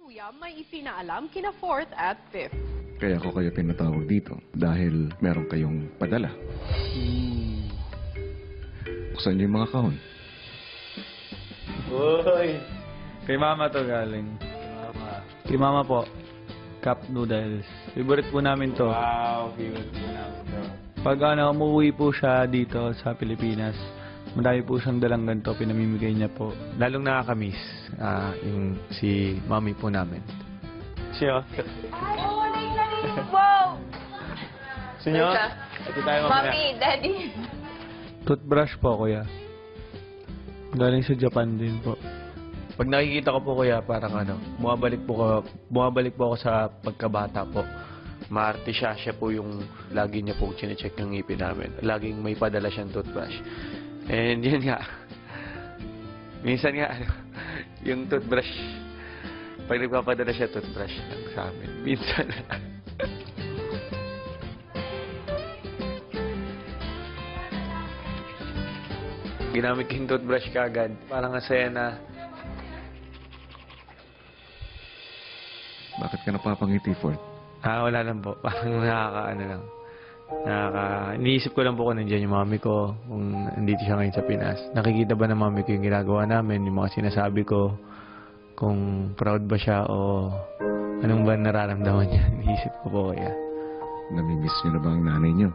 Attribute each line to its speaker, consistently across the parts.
Speaker 1: Kuya, may ipinaalam kina 4th at 5th.
Speaker 2: Kaya ko kayo tinatawag dito dahil meron kayong padala. Buksan niyo yung mga kahon.
Speaker 3: Uy! Kay mama to galing. Kay mama po. Cup noodles. Favorite po namin to.
Speaker 4: Wow, favorite po namin to.
Speaker 3: Pag umuwi po siya dito sa Pilipinas, madami po siyang dalang ganito, pinamimigay niya po.
Speaker 4: Lalong nakakamiss yung si mami po namin.
Speaker 3: Siya.
Speaker 5: Wow!
Speaker 4: Sinyo? Ito tayo mamaya.
Speaker 5: Mommy, Daddy.
Speaker 3: Toothbrush po, kuya. Galing sa Japan din po.
Speaker 4: Pag nakikita ko po kuya, parang bumabalik po ako sa pagkabata po. Maarte siya po yung lagi niya po chinecheck yung ngipin namin. Laging may padala siyang toothbrush. And yun nga, minsan nga, yung toothbrush, pag nagpapadala siya toothbrush lang sa amin. Minsan. Ginamit ko yung toothbrush kagad. Parang asaya na.
Speaker 2: Bakit ka napapangiti, Ford?
Speaker 4: Wala lang po. Parang lang. Iniisip ko lang po kung nandiyan yung mami ko, kung nandito siya ngayon sa Pinas. Nakikita ba ng mami ko yung ginagawa namin, yung mga sinasabi ko, kung proud ba siya o anong ba nararamdaman niya. Iniisip ko po kaya.
Speaker 2: Namimiss niyo na ba ang nanay niyo?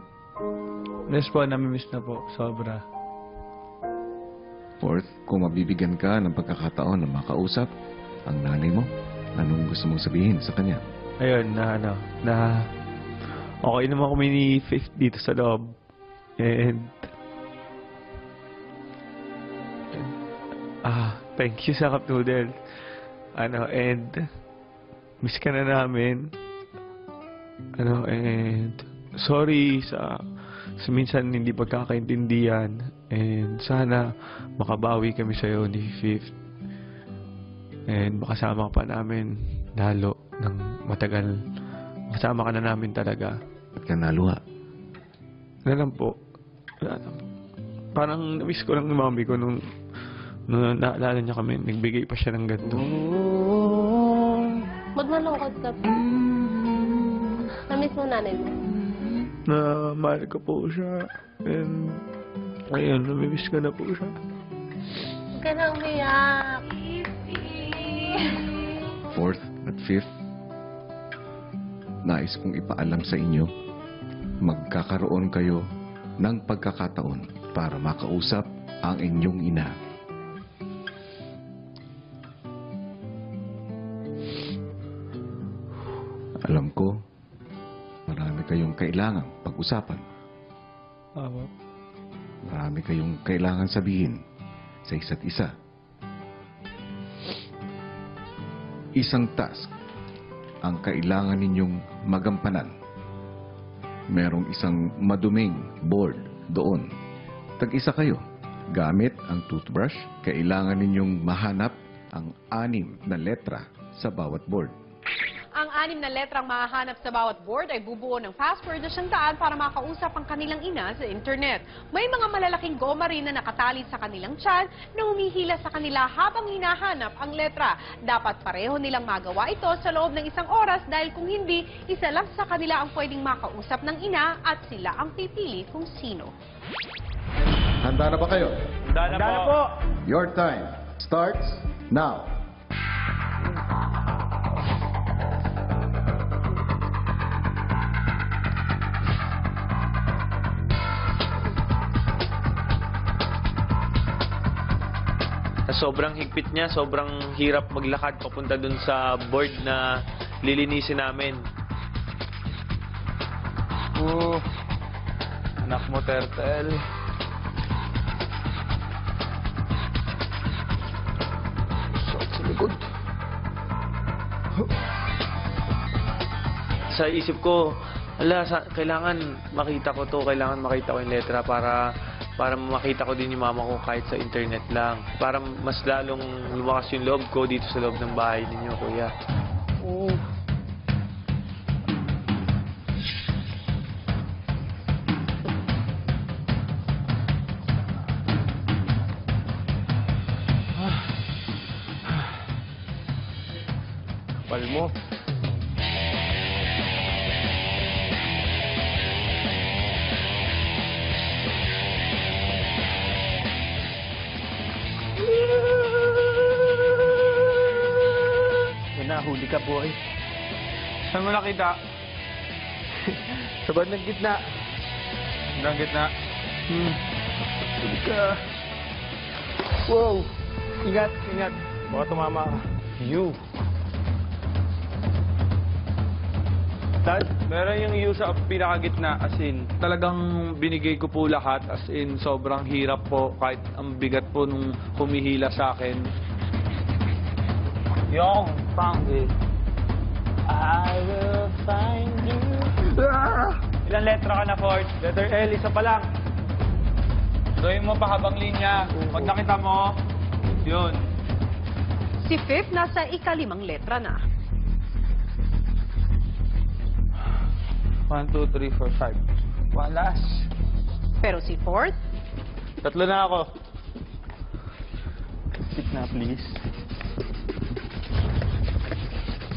Speaker 3: Yes po, namimiss na po. Sobra.
Speaker 2: Fourth, kung mabibigyan ka ng pagkakataon na makausap ang nanay mo, anong gusto mong sabihin sa kanya?
Speaker 3: Ayun, okay naman kami ni Faith dito sa loob. And thank you sa Cup Noodle. And miss ka na namin. And sorry sa minsan hindi pagkakaintindihan. And sana makabawi kami sa'yo ni Fifth. And makasama ka pa namin lalo ng matagal. Makasama ka na namin talaga.
Speaker 2: At ka naluha?
Speaker 3: Wala lang po. Wala lang. Parang na-miss ko lang ng mami ko nung naalala niya kami. Nagbigay pa siya ng ganito.
Speaker 5: Ba't malungkot ka pa? Namiss mo nanay mo?
Speaker 3: Na mahal ko po siya. And ayun, namimiss ko na po siya.
Speaker 5: Huwag ka na umiyak.
Speaker 2: Fourth at fifth, nais kong ipaalam sa inyo, magkakaroon kayo ng pagkakataon para makausap ang inyong ina. Alam ko, marami kayong kailangang pag-usapan. Marami kayong kailangan sabihin sa isa't isa. Isang task ang kailangan ninyong magampanan. Merong isang maduming board doon. Tag-isa kayo. Gamit ang toothbrush, kailangan ninyong mahanap ang 6 na letra sa bawat board.
Speaker 1: Ang 6 na letrang mahahanap sa bawat board ay bubuo ng password na siyang daan para makausap ang kanilang ina sa internet. May mga malalaking goma rin na nakatali sa kanilang tiyan na humihila sa kanila habang hinahanap ang letra. Dapat pareho nilang magawa ito sa loob ng 1 oras dahil kung hindi, isa lang sa kanila ang pwedeng makausap ng ina at sila ang pipili kung sino.
Speaker 2: Handa na ba kayo?
Speaker 4: Handa na po!
Speaker 2: Your time starts now.
Speaker 4: Sobrang higpit niya, sobrang hirap maglakad papunta dun sa board na lilinisin namin.
Speaker 3: Anak mo, Turtle.
Speaker 4: Sa likod. Sa isip ko, kailangan makita ko to, kailangan makita ko yung letra para makita ko din yung mama ko kahit sa internet lang. Para mas lalong lumakas yung loob ko dito sa loob ng bahay ninyo, kuya. Kapal mo. Yan na, huli ka, boy.
Speaker 3: Saan mo nakita?
Speaker 4: Sa bandang gitna.
Speaker 3: Hanggang gitna.
Speaker 4: Huli ka. Wow! Ingat, ingat. Baka tumama ka. You.
Speaker 3: Dad, meron yung you sa pinakagitna, as in, talagang binigay ko po lahat, as in, sobrang hirap po, kahit ang bigat po nung humihila sa akin.
Speaker 4: Yung found it. I will find you.
Speaker 3: Ilang letra ka na, Ford? Letter L, isa pa lang. Gawin mo pa habang linya. Pag nakita mo, yun.
Speaker 1: Si Fifth nasa ika-5 letra na.
Speaker 3: 1, 2, 3, 4, 5. Walas.
Speaker 1: Pero si Fourth,
Speaker 3: Tatlo na ako.
Speaker 4: Sit na, please.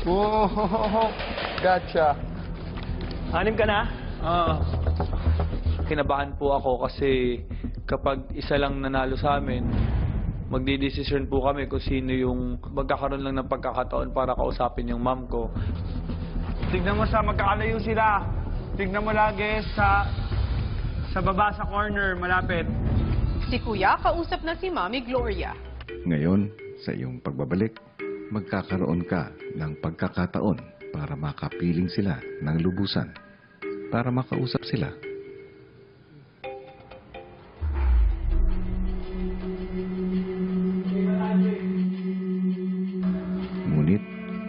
Speaker 3: Oh, gotcha.
Speaker 4: 6 ka na?
Speaker 3: Kinabahan po ako kasi kapag isa lang nanalo sa amin, magdidesisyon po kami kung sino yung magkakaroon lang ng pagkakataon para kausapin yung mom ko. Tignan mo sa magkakalayo sila. Tignan mo lagi sa baba sa corner, malapit.
Speaker 1: si Kuya kausap na si Mami Gloria.
Speaker 2: Ngayon, sa iyong pagbabalik, magkakaroon ka ng pagkakataon para makapiling sila ng lubusan, para makausap sila. Ngunit,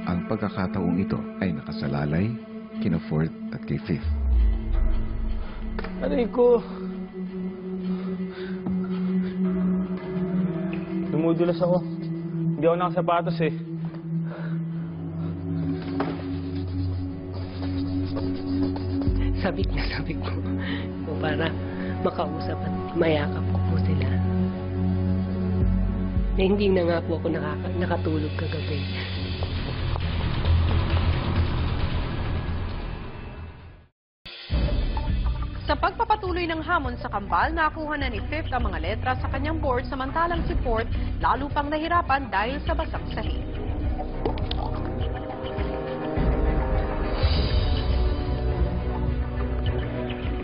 Speaker 2: ang pagkakataong ito ay nakasalalay kina Fourth at kay Fifth.
Speaker 4: Aray ko. Dumudulas ako. Hindi ako nakasapatos eh.
Speaker 5: Sabik ko para makausap at mayakap ko po sila. Na hindi na nga po ako nakatulog kagabi.
Speaker 1: Sa pagpapatuloy ng hamon sa kambal, nakuha na ni Fifth ang mga letra sa kanyang board, samantalang si Fourth lalo pang nahirapan dahil sa basang sahig.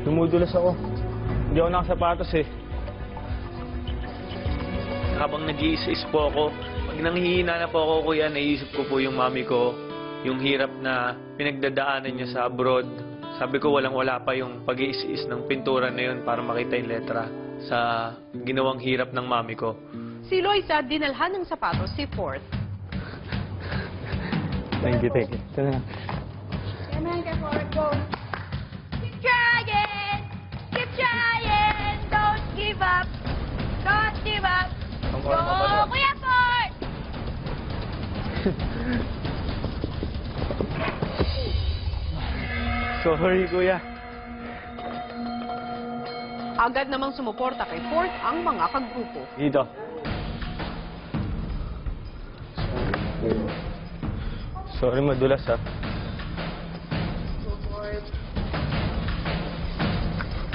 Speaker 4: Dumudulas ako. Hindi ako nakasapatos eh.
Speaker 6: Habang nag-iisip po ako, pag nanghihina na po ako, kuya, naisip ko po yung mami ko, yung hirap na pinagdadaanan niya sa abroad. Sabi ko, walang-wala pa yung pag-iis ng pintura na yun para makita yung letra sa ginawang hirap ng mami ko.
Speaker 1: Si Loisa dinalhan ng sapatos si Fourth.
Speaker 4: Thank you, thank you. Ito na.
Speaker 1: Keep trying! Keep trying! Don't give up! Don't give up! Go, Kuya Fourth!
Speaker 4: Sorry, kuya.
Speaker 1: Agad namang sumuporta kay Fourth ang mga kagrupo.
Speaker 4: Dito. Sorry, madulas ha.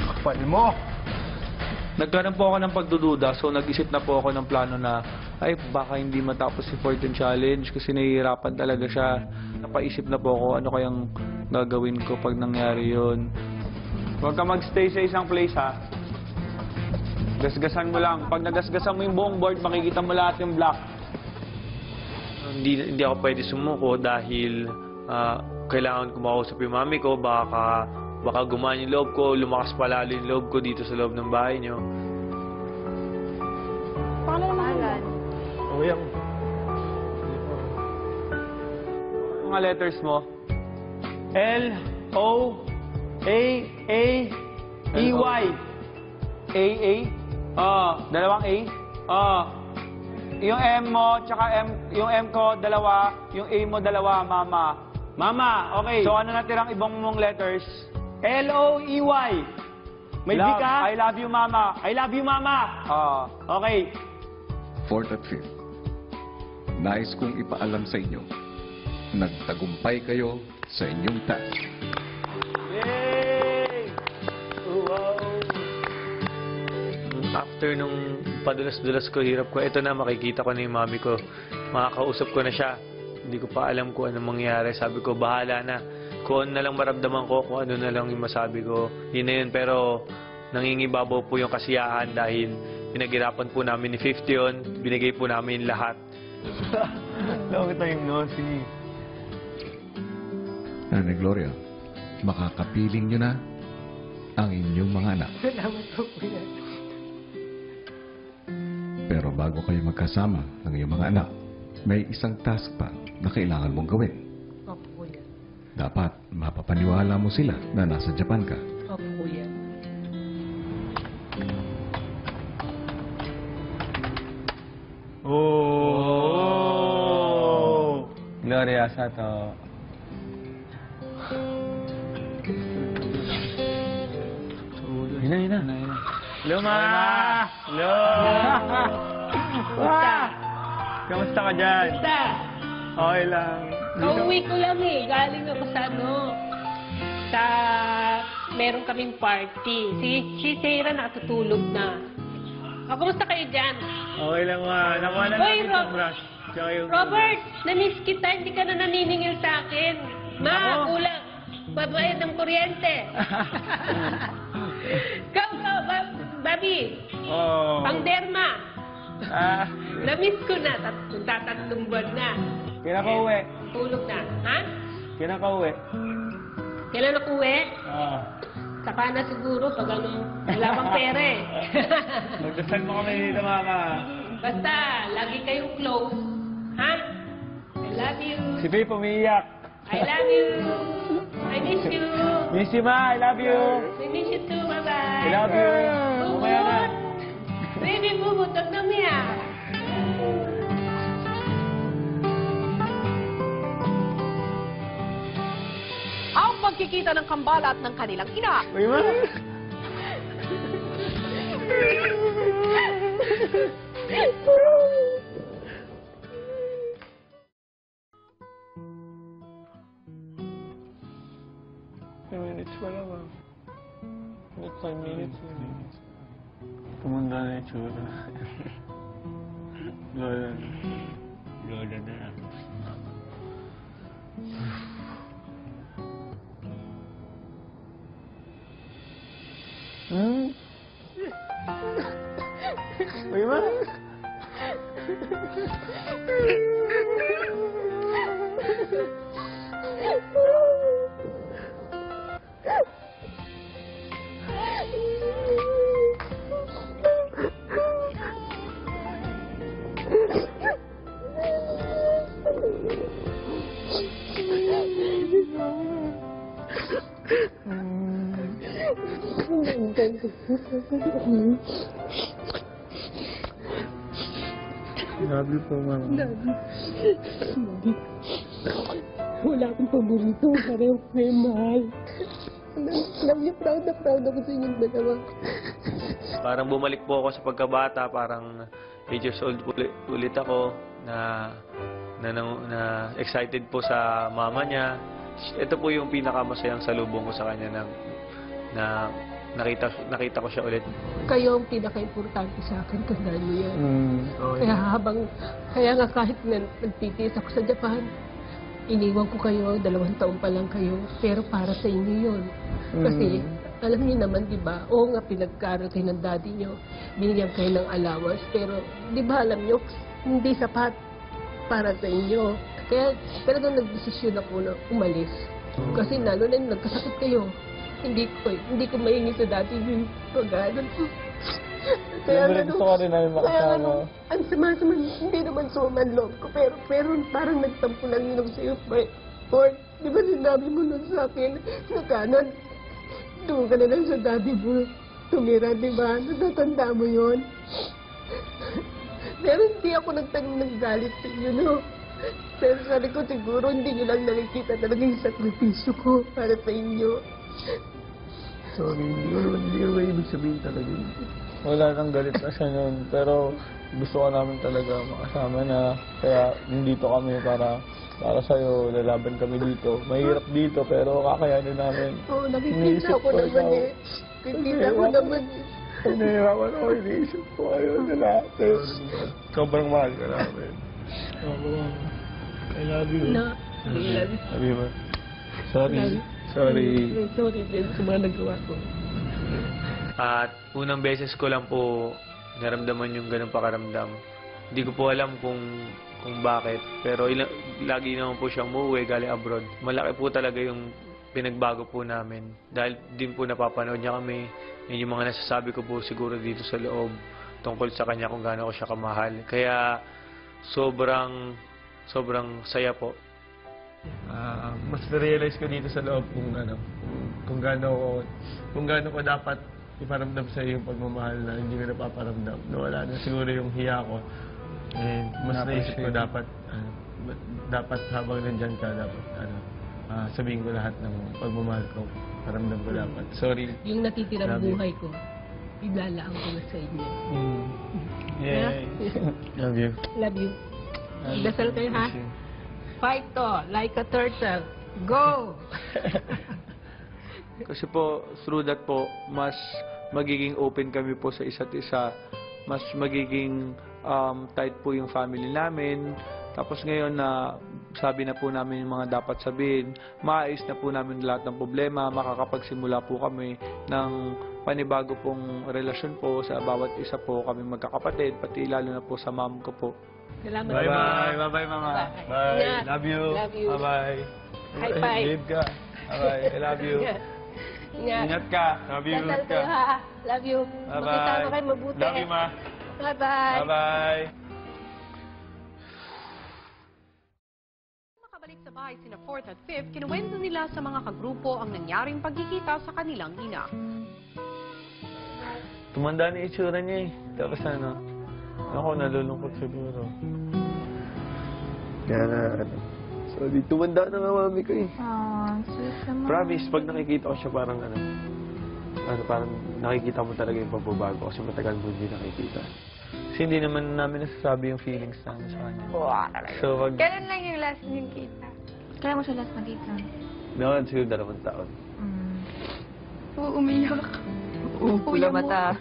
Speaker 4: Kapal mo!
Speaker 3: Nagkaroon po ako ng pagdududa, so nag-isip na po ako ng plano na ay baka hindi matapos si Fourth yung challenge kasi nahihirapan talaga siya. Napaisip na po ako ano kayang gagawin ko pag nangyari yun. Huwag ka magstay sa isang place ha. Gasgasan mo lang. Pag nagasgasan mo yung buong board, makikita mo lahat yung black.
Speaker 6: Hindi ako pwede sumuko dahil kailangan ko makausap yung mami ko, baka gumaan yung loob ko, lumakas pa lalo yung loob ko dito sa loob ng bahay niyo.
Speaker 1: Pangalan?
Speaker 4: Uy, ako.
Speaker 3: Mga letters mo. L, O, A, A, E, Y. A, A? Dalawang A? Yung M mo, tsaka yung M ko, dalawa. Yung A mo, dalawa, mama. Mama, okay. So ano natirang ibang mong letters? L-O-E-Y. May
Speaker 4: Love.
Speaker 3: B ka? I love you, mama.
Speaker 4: I love you, mama!
Speaker 3: Okay.
Speaker 2: Fourth at Fifth, nais kong ipaalam sa inyo nagtagumpay kayo sa inyong task.
Speaker 6: Yay! Wow! After nung padulas-dulas ko, hirap ko, ito na, makikita ko na yung mami ko. Makakausap ko na siya. Hindi ko pa alam kung anong mangyari. Sabi ko, bahala na. Kung ano na lang maramdaman ko, kung ano na lang yung masabi ko. Yun na yun, pero nangingibabaw po yung kasiyahan dahil pinaghirapan po namin ni 50 yun. Binigay po namin lahat.
Speaker 3: Lawit na yung nosing.
Speaker 2: Nanay Gloria, makakapiling nyo na ang inyong mga anak.
Speaker 5: Salamat po kuya.
Speaker 2: Pero bago kayo magkasama ng iyong mga anak, may isang task pa na kailangan mong gawin.
Speaker 5: Opo kuya.
Speaker 2: Dapat mapapaniwala mo sila na nasa Japan ka.
Speaker 5: Opo kuya.
Speaker 3: Oh! Gloria Sato. Hina. Hello, Ma! Hello! Kamusta ka dyan?
Speaker 5: Basta,
Speaker 3: Okay lang.
Speaker 5: kauwi ko lang eh. Galing ako sa meron kaming party. Si Sarah nakatutulog na. O, kumusta kayo dyan?
Speaker 3: Okay lang, Ma. Nakuha na
Speaker 5: Hoy,
Speaker 3: namin yung brush. Tsaka yung...
Speaker 5: Robert, na-miss kita. Hindi ka na naniningil sa akin. Ma,
Speaker 3: Ako?
Speaker 5: kulang. Babayad ng kuryente. Babi,
Speaker 3: Oh.
Speaker 5: pangderma.
Speaker 3: Ah,
Speaker 5: Na-miss ko na. Tatatlong buwan na.
Speaker 3: kailan ka uwi?
Speaker 5: Tulog na. Ha?
Speaker 3: Kailan ka uwi?
Speaker 5: Kailan ako uwi?
Speaker 3: Ah.
Speaker 5: Saka na siguro pag wala pang pera eh.
Speaker 3: Magdasal mo kami dito, Mama.
Speaker 5: Basta, lagi kayong close. Ha? I love you.
Speaker 3: Si Faye umiiyak.
Speaker 5: I love you. I miss you.
Speaker 3: Miss you, Ma. I love you.
Speaker 5: I miss you too. Bye-bye.
Speaker 3: I love you. Umaya na.
Speaker 5: Baby, bubutog na miya.
Speaker 1: Ang pagkikita ng kambal at ng kanilang ina.
Speaker 3: Uy, Ma. Minutes pala ba? 5 minutes. Tumanda na yung tsura. Lola na. Lola na. Uy, Ma! Love you po, Mama.
Speaker 5: Wala akong paborito. Pareho ko kayo mahal. Alam niyo, proud ako sa inyong dalawa.
Speaker 6: Parang bumalik po ako sa pagkabata, parang 8 years old ulit ako na excited po sa mama niya. Ito po yung pinakamasayang salubong ko sa kanya na nakita ko siya ulit.
Speaker 5: Kayo ang pinaka-importante sa akin. Tandaan niyo yan.
Speaker 3: Okay.
Speaker 5: Kaya nga kahit nagtitiis ako sa Japan, iniwan ko kayo, 2 taon pa lang kayo, pero para sa inyo yun. Kasi, alam niyo naman, di ba, oo nga, pinagkaroon kayo ng daddy niyo, binigyan kayo ng allowance, pero, di ba, alam niyo, hindi sapat para sa inyo. Kaya, talagang nagdesisyon ako na umalis. Kasi lalo na nagkasakit kayo. Hindi ko maingi sa dati yung pag-aaral ko.
Speaker 3: Siyempre, gusto ko rin namin makasama.
Speaker 5: Ang sama-sama, hindi naman suman loob ko, pero parang nagtampo lang yun ako sa'yo, Ford. Di ba sinabi mo nun sa akin, na kanan, doon ka na lang sa daddy mo, tumira, di ba? Natatanda mo yun? Pero hindi ako naggalit sa inyo, no? Pero sabi ko, siguro hindi nyo lang nakikita talaga yung sakripisyo ko para sa inyo.
Speaker 3: Sorry, hindi ko naman ibig sabihin talaga. Wala nang galit na siya nun, pero gusto ko namin talaga makasama na, kaya nandito kami para para sa'yo, lalaban kami dito. Mahirap dito, pero kakayanin namin.
Speaker 5: Oo,
Speaker 3: Iniisip
Speaker 5: nakikita ko
Speaker 3: ko
Speaker 5: naman
Speaker 3: ikaw.
Speaker 5: eh. Nakikita ko naman eh.
Speaker 3: Nahihirapan ako, iniisip ko kayo na lahat. Sobrang mahal ka namin. I love you.
Speaker 5: Na, love you.
Speaker 3: Sabi mo, sorry. Sorry.
Speaker 5: Sorry din sa mga nagawa ko.
Speaker 6: At unang beses ko lang po naramdaman yung ganung pakaramdam. Hindi ko po alam kung bakit, pero lagi naman po siyang umuwi galing abroad. Malaki po talaga yung pinagbago po namin. Dahil din po napapanood niya kami, yun yung mga nasasabi ko po siguro dito sa loob tungkol sa kanya kung gaano ko siya kamahal. Kaya sobrang saya po.
Speaker 3: Mas na-realize ko dito sa loob kung gaano ko dapat iparamdam sa iyo yung pagmamahal na hindi ko napaparamdam. Nawala na siguro yung hiya ko. And mas naisip ko dapat habang nandyan ka, sabihin ko lahat ng pagmamahal ko. Paramdam ko dapat. Sorry.
Speaker 5: Yung natitirang
Speaker 3: Love you.
Speaker 5: buhay ko, ilalaan ko na sa inyo.
Speaker 3: Yay. Love you.
Speaker 5: Love you. Dasal kayo ha? Fight to, like a turtle. Go!
Speaker 6: Kasi po, through that po, mas magiging open kami po sa isa't isa. Mas magiging tight po yung family namin. Tapos ngayon na sabi na po namin yung mga dapat sabihin, maayos na po namin lahat ng problema, makakapagsimula po kami ng panibago pong relasyon po sa bawat isa po kami magkakapatid, pati lalo na po sa mom ko po.
Speaker 5: Salamat.
Speaker 3: Bye-bye. Bye-bye, Mama.
Speaker 5: Bye.
Speaker 3: Bye.
Speaker 5: Ingat.
Speaker 3: Love you.
Speaker 5: Love you.
Speaker 3: Bye-bye.
Speaker 5: High five.
Speaker 3: Babe ka. Bye-bye. I love you.
Speaker 5: Ingat.
Speaker 3: Ingat ka. Love you.
Speaker 5: Dasal
Speaker 3: Ingat ka.
Speaker 5: kayo ha. Love you.
Speaker 3: Bye-bye.
Speaker 5: Makisama kayo mabuti.
Speaker 3: Love you, Ma.
Speaker 5: Bye-bye.
Speaker 3: Bye-bye.
Speaker 1: Makabalik sa bahay sina 4th at 5th, kinuwento nila sa mga kagrupo ang nangyaring pagkikita sa kanilang ina.
Speaker 3: Tumanda na itsura niya eh. Tapos ako nalulungkot siguro. Kaya sorry, tumanda na nga mami ko eh.
Speaker 7: Sweet naman.
Speaker 3: Promise, pag nakikita ko siya parang parang nakikita mo talaga yung pagbabago kasi matagal mo hindi nakikita. Kasi hindi naman namin nasasabi yung feelings namin sa kanya. So,
Speaker 7: Kailan lang yung last yung kita? Kailan mo siya last nakita?
Speaker 3: Noon, siguro 2 taon.
Speaker 7: Umiyak. Pula mata.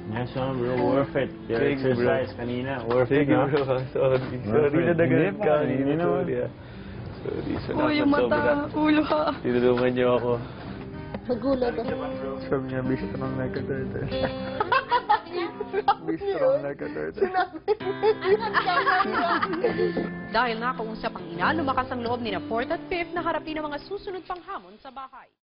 Speaker 8: Yes, bro, worth it. Your
Speaker 3: Thank you, bro.
Speaker 8: exercise kanina, worth it,
Speaker 3: Sige
Speaker 8: no?
Speaker 3: bro, sorry. Sorry na dagat ka.
Speaker 8: Hindi naman.
Speaker 3: Sorry,
Speaker 7: Yung
Speaker 3: salamat sobra.
Speaker 7: mata. Ulo ha.
Speaker 3: Tinulungan niyo ako.
Speaker 5: Magulat ako.
Speaker 3: Sabi niya, be strong like a turtle. Be strong like a turtle.
Speaker 1: Dahil nakausap ang ina, lumakas ang loob ni na 4th at 5th na harapin ang mga susunod pang hamon sa bahay.